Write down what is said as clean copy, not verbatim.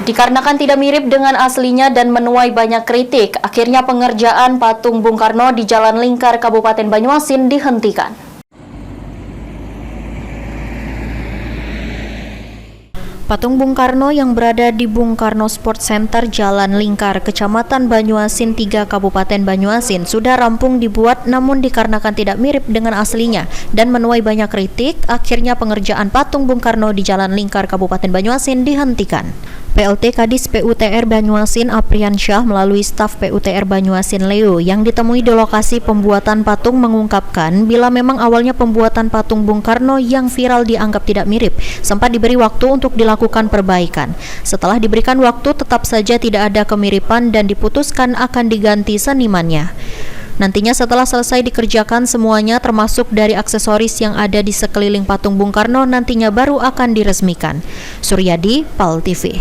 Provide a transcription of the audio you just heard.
Dikarenakan tidak mirip dengan aslinya dan menuai banyak kritik, akhirnya pengerjaan patung Bung Karno di Jalan Lingkar Kabupaten Banyuasin dihentikan. Patung Bung Karno yang berada di Bung Karno Sport Center Jalan Lingkar, Kecamatan Banyuasin 3, Kabupaten Banyuasin sudah rampung dibuat, namun dikarenakan tidak mirip dengan aslinya dan menuai banyak kritik, akhirnya pengerjaan patung Bung Karno di Jalan Lingkar Kabupaten Banyuasin dihentikan. PLT Kadis PUTR Banyuasin Apriansyah melalui staf PUTR Banyuasin Leo yang ditemui di lokasi pembuatan patung mengungkapkan bila memang awalnya pembuatan patung Bung Karno yang viral dianggap tidak mirip, sempat diberi waktu untuk dilakukan perbaikan. Setelah diberikan waktu, tetap saja tidak ada kemiripan dan diputuskan akan diganti senimannya. Nantinya setelah selesai dikerjakan semuanya termasuk dari aksesoris yang ada di sekeliling patung Bung Karno nantinya baru akan diresmikan. Suryadi, PAL TV.